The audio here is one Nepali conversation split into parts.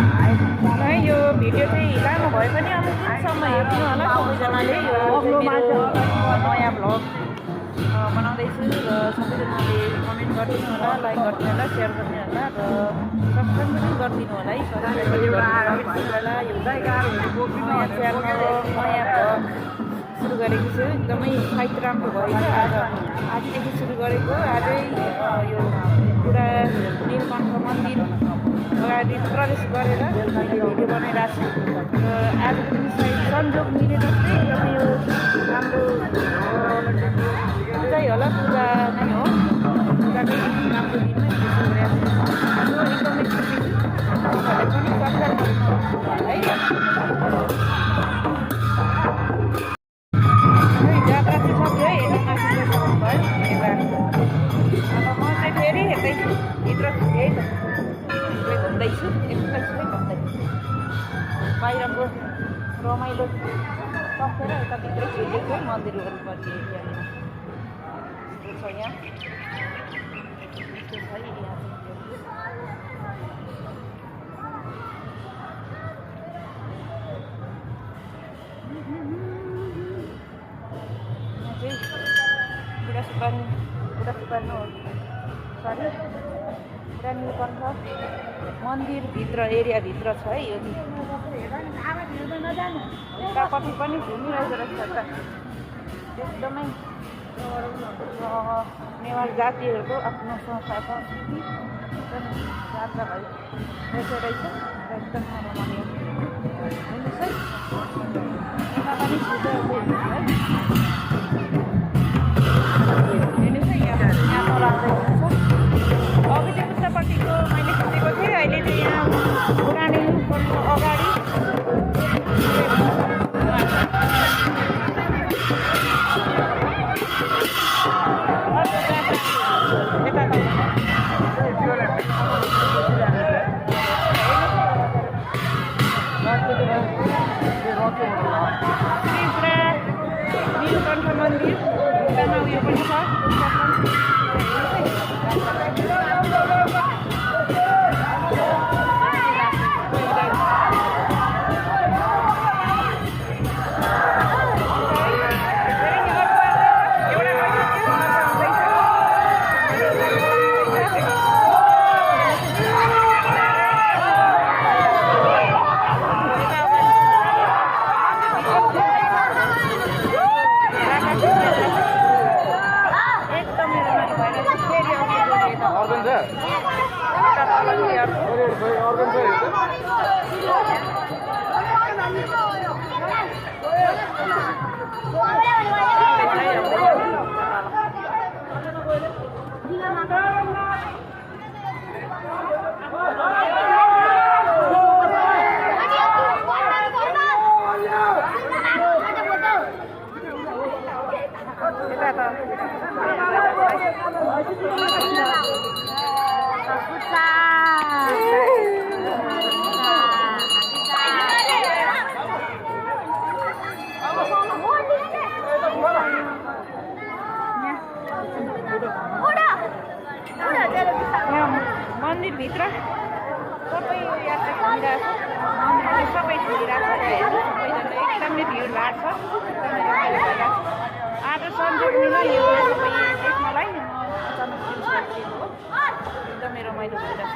है यो भिडियो चाहिँ लामो भए पनि अन्तिमसम्म हेर्नु होला सबैजनाले। यो मेरो नयाँ भ्लग बनाउँदैछु र सबैजनाले कमेन्ट गरिदिनु होला, लाइक गरिदिनु होला, सेयर गरिदिनु होला र सब्सक्राइब पनि गरिदिनु होला है। नयाँ च्यानल नयाँ भ्लग सुरु गरेको छु, एकदमै फाइट राम्रो भएको आजदेखि सुरु गरेको। आजै यो पुरा नीलकण्ठ मन्दिर अगाडि प्रवेश गरेर भिडियो बनाइरहेको छु र आज पनि सायद संयोग मिलेर चाहिँ एकदमै यो राम्रो पूजै होला, पूजा नै हो। पूजाकै राम्रो दिनमा भिडियो गरिरहेको छु। एकदमै खुसी छु, तपाईँहरूले पनि सब्सक्राइब गर्नु है। जात्रा चाहिँ सक्यो है, हेर्न नसक्नु भयो धन्यवाद। अब म चाहिँ फेरि हेर्दैछु भित्र यही त घुम्दैछु, एकछिनै घुम्दैछु। बाहिरको रमाइलो सकेर यता भित्रै छिर्दैछु है, मन्दिर वरिपरि एरियामा यस्तो छ यहाँ, यस्तो छ है यहाँ चाहिँ बुढा सुब्बानु सरी पुरा नीलकण्ठ मन्दिरभित्र एरियाभित्र छ है यो चाहिँ। यतापट्टि पनि घुमिरहेको रहेछ त, एकदमै नेवार जातिहरूको आफ्नो संस्कृति जात्रा भइरहेको रहेछ र एकदम रमाइलो हेर्नुहोस् है। यता पनि पूजा हेर्नुहोस् है, हेर्नुहोस् है यहाँ तल आउँदैछ। अघि चाहिँ उतापट्टिको मैले खिचेको थिएँ, अहिले चाहिँ यहाँ पुरानो अगाडि नीलकण्ठ मन्दिर उतामा उयो पनि छ। मन्दिरभित्र सबै यात्रा घुमिरहेको छ, मन्दिरले सबै छोडिरहेको छ। हेर्नु सबैजना एकदमै भिडभाड छ, एकदमै रमाइलो भइरहेको छ। आज संयोग मिल्यो यो सबै देख्नलाई, म अचानक हो एकदमै रमाइलो भइरहेको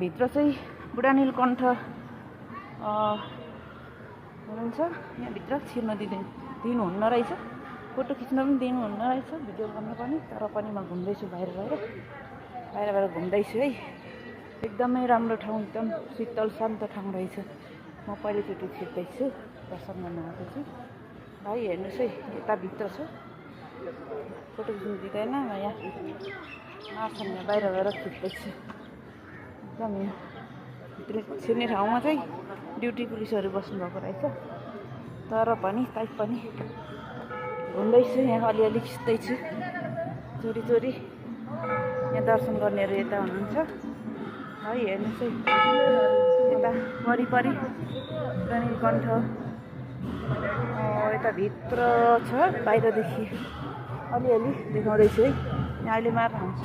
भित्र चाहिँ बुढा नीलकण्ठ हुनुहुन्छ। यहाँभित्र छिर्न दिनुहुन्न रहेछ, फोटो खिच्न पनि दिनुहुन्न रहेछ, भिडियो गर्न पनि। तर पनि म घुम्दैछु बाहिर घुम्दैछु है। एकदमै राम्रो ठाउँ, एकदम शीतल शान्त ठाउँ रहेछ। म पहिलोचोटि छिर्दैछु, दर्शन गर्न आएको छु। भाइ हेर्नुहोस् है, यता भित्र छ, फोटो खिच्नु दिँदैन। म यहाँ मार्छन्, यहाँ बाहिर गएर खिच्दैछु। एकदम यहाँ भित्र छिर्ने ठाउँमा चाहिँ ड्युटी पुलिसहरू बस्नुभएको रहेछ। तर पनि घुम्दैछु, यहाँ अलिअलि खिच्दैछु चोरी। यहाँ दर्शन गर्नेहरू यता हुनुहुन्छ है। हेर्नुहोस् है, यता वरिपरि बुढा नीलकण्ठ यता भित्र छ। बाहिरदेखि अलिअलि देखाउँदैछु है। यहाँ अहिले मार्न हुन्छ,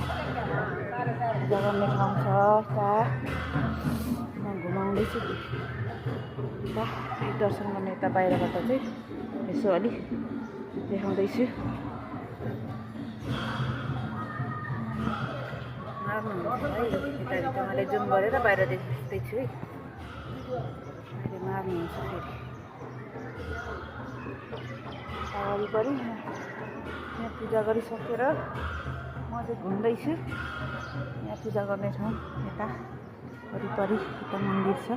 पूजा गर्ने ठाउँ छ। म घुमाउँदैछु दर्शन गर्ने। यता बाहिरबाट चाहिँ यसो अलि देखाउँदैछु। मार्नुहुन्छ है, यताभित्र मैले जुम गरेर बाहिर देख्दैछु है। अहिले मार्नुहुन्छ फेरि वरिपरि। यहाँ पूजा गरिसकेर म चाहिँ घुम्दैछु। यहाँ पूजा गर्ने ठाउँ यता वरिपरि यता मन्दिर छ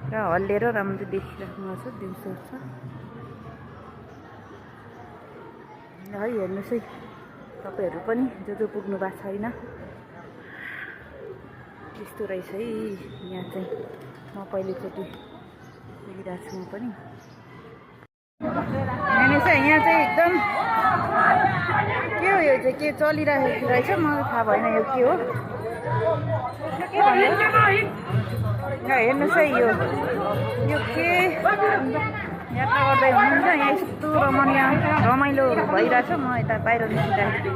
र हल्लिएर राम्रो देखिराख्नु भएको छ, दिउँसो छ है। हेर्नुहोस् है, तपाईँहरू पनि जो पुग्नु भएको छैन, यस्तो रहेछ है। यहाँ चाहिँ म पहिलोचोटि पुगिरहेको छु म पनि। हेर्नुहोस् है, यहाँ चाहिँ एकदम के हो, यो चाहिँ के चलिरहेको रहेछ, मलाई थाहा भएन यो के हो। हेर्नुहोस् है, यो के यात्रा गर्दै हुनुहुन्छ। यहाँ यस्तो रमाइलो भइरहेछ। म यता बाहिर निस्किरहेको छु।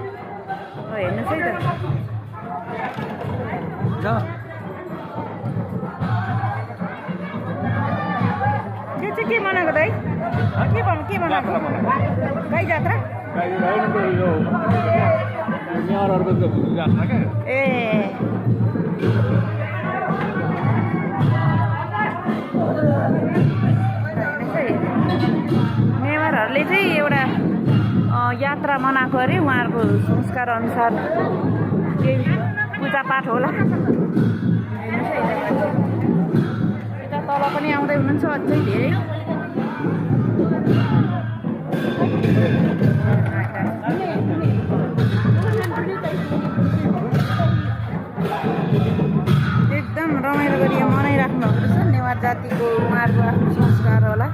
हेर्नुहोस् है त, यो चाहिँ के मनाएको दाइ? के मनाएको? गाई जात्रा? ए नेवारहरूले चाहिँ एउटा यात्रा मनाएको अरे, उहाँहरूको संस्कार अनुसार केही पूजापाठ होला। यता तल पनि आउँदै हुनुहुन्छ अझै धेरै। एकदम रमाइलो गरी मनाइराख्नु भएको रहेछ। नेवार जातिको उहाँहरूको आफ्नो संस्कार होला,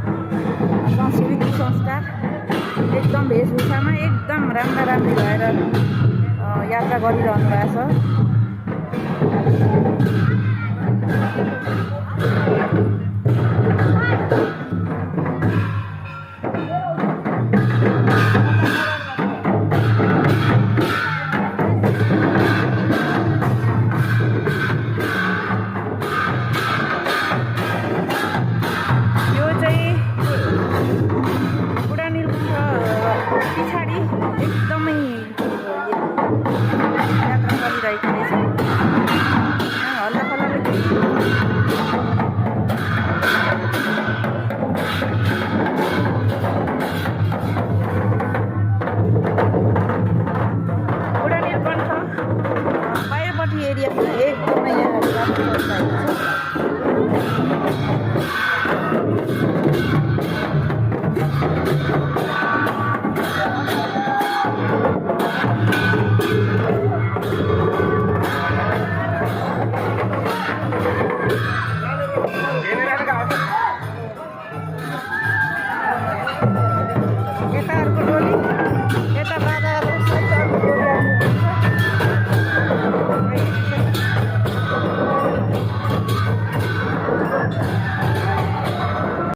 सांस्कृतिक संस्कार। एकदम वेशभूषामा एकदम राम्रा भएर यात्रा गरिरहनु भएको छ।